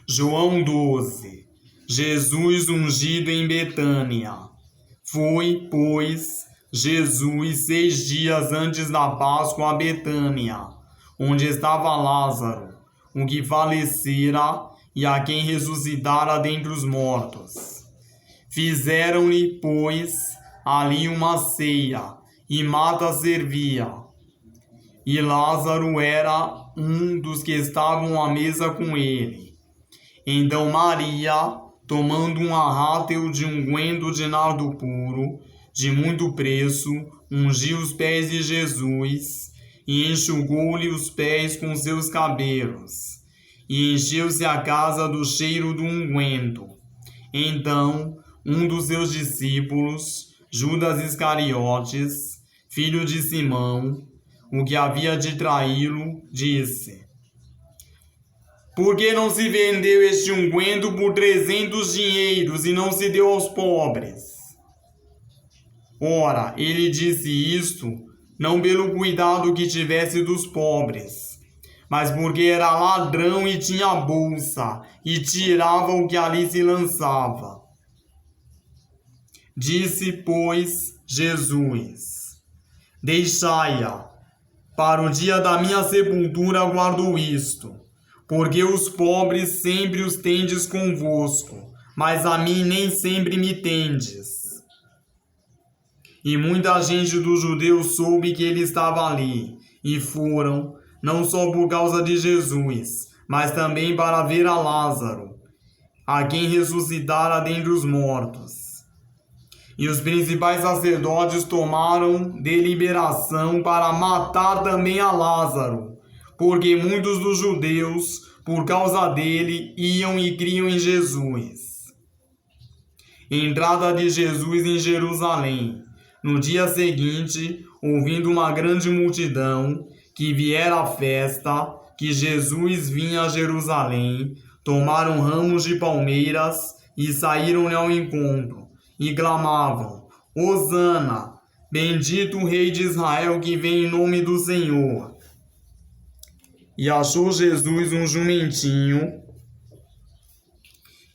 João 12. Jesus ungido em Betânia. Foi, pois, Jesus 6 dias antes da Páscoa a Betânia, onde estava Lázaro, o que falecera e a quem ressuscitara dentre os mortos. Fizeram-lhe, pois, ali uma ceia, e Marta servia. E Lázaro era um dos que estavam à mesa com ele. Então Maria, tomando um arrátel de unguento de nardo puro, de muito preço, ungiu os pés de Jesus, e enxugou-lhe os pés com seus cabelos, e encheu-se a casa do cheiro do unguento. Então, um dos seus discípulos, Judas Iscariotes, filho de Simão, o que havia de traí-lo, disse: por que não se vendeu este unguento por 300 dinheiros e não se deu aos pobres? Ora, ele disse isto não pelo cuidado que tivesse dos pobres, mas porque era ladrão e tinha bolsa, e tirava o que ali se lançava. Disse, pois, Jesus: deixai-a, para o dia da minha sepultura guardo isto. Porque os pobres sempre os tendes convosco, mas a mim nem sempre me tendes. E muita gente dos judeus soube que ele estava ali, e foram, não só por causa de Jesus, mas também para ver a Lázaro, a quem ressuscitara dentre os mortos. E os principais sacerdotes tomaram deliberação para matar também a Lázaro, porque muitos dos judeus, por causa dele, iam e criam em Jesus. Entrada de Jesus em Jerusalém. No dia seguinte, ouvindo uma grande multidão, que viera à festa, que Jesus vinha a Jerusalém, tomaram ramos de palmeiras e saíram-lhe ao encontro, e clamavam: Hosana, bendito o Rei de Israel que vem em nome do Senhor. E achou Jesus um jumentinho,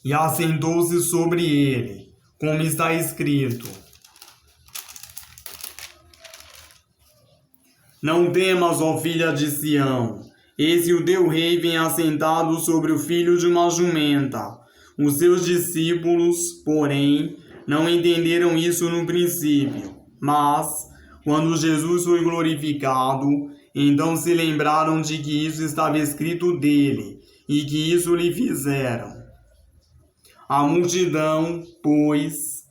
e assentou-se sobre ele, como está escrito: não temas, ó filha de Sião, eis que o teu rei vem assentado sobre o filho de uma jumenta. Os seus discípulos, porém, não entenderam isso no princípio, mas, quando Jesus foi glorificado, então se lembraram de que isso estava escrito dele, e que isso lhe fizeram. A multidão, pois,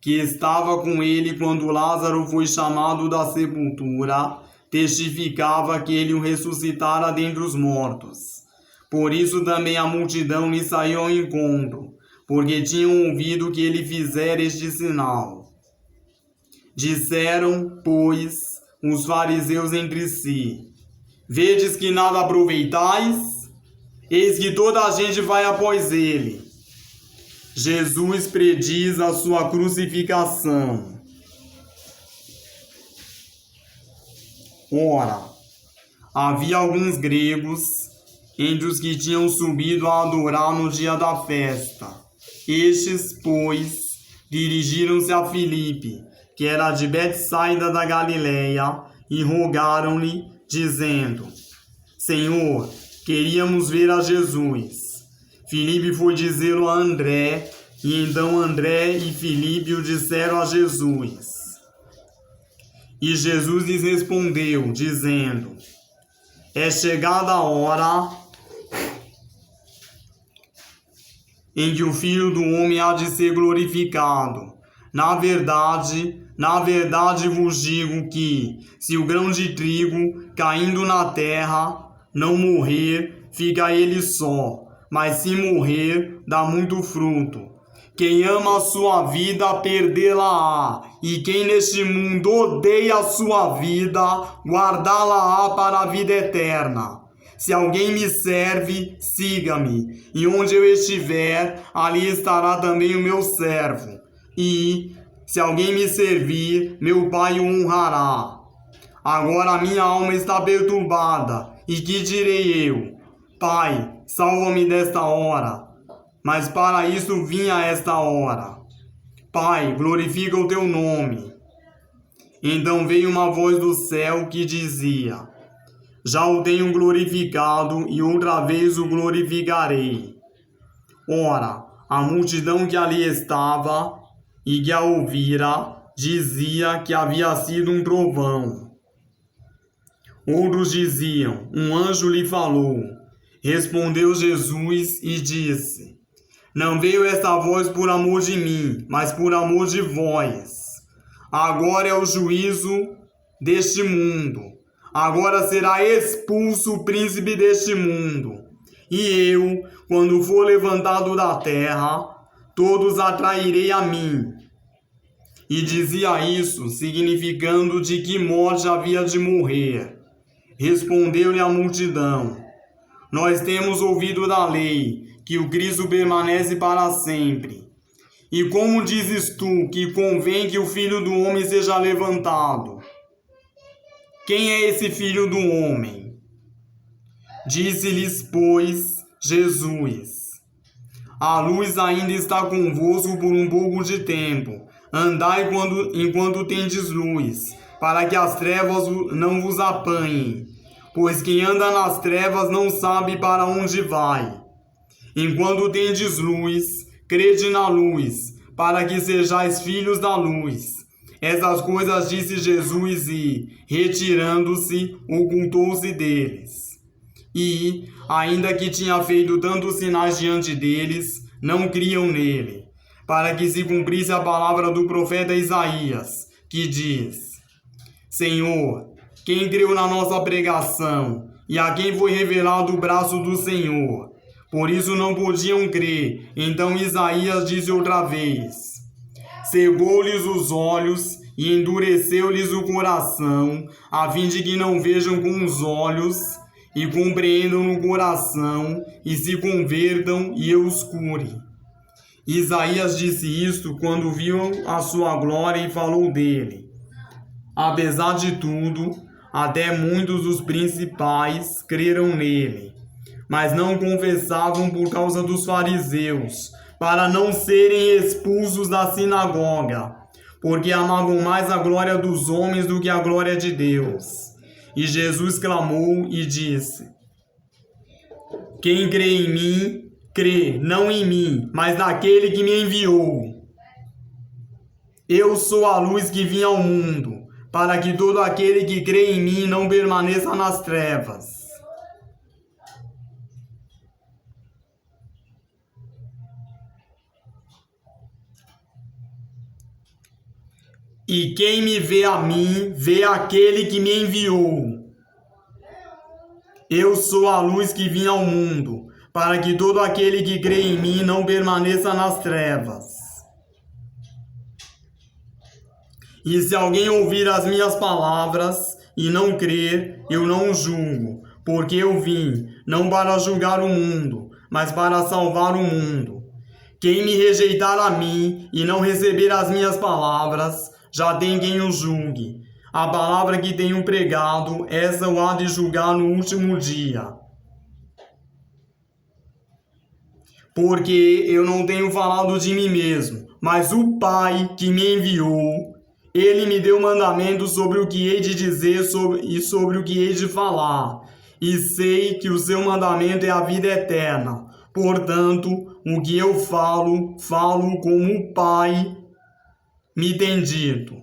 que estava com ele quando Lázaro foi chamado da sepultura, testificava que ele o ressuscitara dentre os mortos. Por isso também a multidão lhe saiu ao encontro, porque tinham ouvido que ele fizera este sinal. Disseram, pois, os fariseus entre si: vedes que nada aproveitais? Eis que toda a gente vai após ele. Jesus prediz a sua crucificação. Ora, havia alguns gregos entre os que tinham subido a adorar no dia da festa. Estes, pois, dirigiram-se a Filipe, que era de Betsaida da Galileia, e rogaram-lhe, dizendo: Senhor, queríamos ver a Jesus. Filipe foi dizê-lo a André, e então André e Filipe o disseram a Jesus. E Jesus lhes respondeu, dizendo: é chegada a hora em que o Filho do Homem há de ser glorificado. Na verdade vos digo que, se o grão de trigo, caindo na terra, não morrer, fica ele só, mas se morrer, dá muito fruto. Quem ama a sua vida, perdê-la-á, e quem neste mundo odeia a sua vida, guardá-la-á para a vida eterna. Se alguém me serve, siga-me, e onde eu estiver, ali estará também o meu servo. E, se alguém me servir, meu Pai o honrará. Agora a minha alma está perturbada, e que direi eu? Pai, salva-me desta hora. mas para isso vim a esta hora. Pai, glorifica o teu nome. Então veio uma voz do céu que dizia: já o tenho glorificado e outra vez o glorificarei. Ora, a multidão que ali estava e que a ouvira dizia que havia sido um trovão. Outros diziam: um anjo lhe falou. Respondeu Jesus e disse: não veio esta voz por amor de mim, mas por amor de vós. Agora é o juízo deste mundo. Agora será expulso o príncipe deste mundo. E eu, quando for levantado da terra, todos atrairei a mim. E dizia isso, significando de que morte havia de morrer. Respondeu-lhe a multidão: nós temos ouvido da lei que o Cristo permanece para sempre. E como dizes tu que convém que o Filho do Homem seja levantado? Quem é esse Filho do Homem? Disse-lhes, pois, Jesus: a luz ainda está convosco por um pouco de tempo. Andai enquanto tendes luz, para que as trevas não vos apanhem. Pois quem anda nas trevas não sabe para onde vai. Enquanto tendes luz, crede na luz, para que sejais filhos da luz. Essas coisas disse Jesus e, retirando-se, ocultou-se deles. E, ainda que tinha feito tantos sinais diante deles, não criam nele, para que se cumprisse a palavra do profeta Isaías, que diz: Senhor, quem creu na nossa pregação, e a quem foi revelado o braço do Senhor? Por isso não podiam crer. Então Isaías disse outra vez: cegou-lhes os olhos e endureceu-lhes o coração, a fim de que não vejam com os olhos e compreendam no coração e se convertam e eu os cure. Isaías disse isto quando viu a sua glória e falou dele. Apesar de tudo, até muitos dos principais creram nele, mas não confessavam por causa dos fariseus, para não serem expulsos da sinagoga, porque amavam mais a glória dos homens do que a glória de Deus. E Jesus clamou e disse: quem crê em mim, crê não em mim, mas naquele que me enviou. Eu sou a luz que vim ao mundo, para que todo aquele que crê em mim não permaneça nas trevas. E quem me vê a mim, vê aquele que me enviou. Eu sou a luz que vim ao mundo, para que todo aquele que crê em mim não permaneça nas trevas. E se alguém ouvir as minhas palavras e não crer, eu não o julgo, porque eu vim, não para julgar o mundo, mas para salvar o mundo. Quem me rejeitar a mim e não receber as minhas palavras, já tem quem o julgue. A palavra que tenho pregado, essa o há de julgar no último dia. Porque eu não tenho falado de mim mesmo, mas o Pai que me enviou, ele me deu mandamento sobre o que hei de dizer e sobre o que hei de falar. E sei que o seu mandamento é a vida eterna. Portanto, o que eu falo, falo como o Pai me tem dito.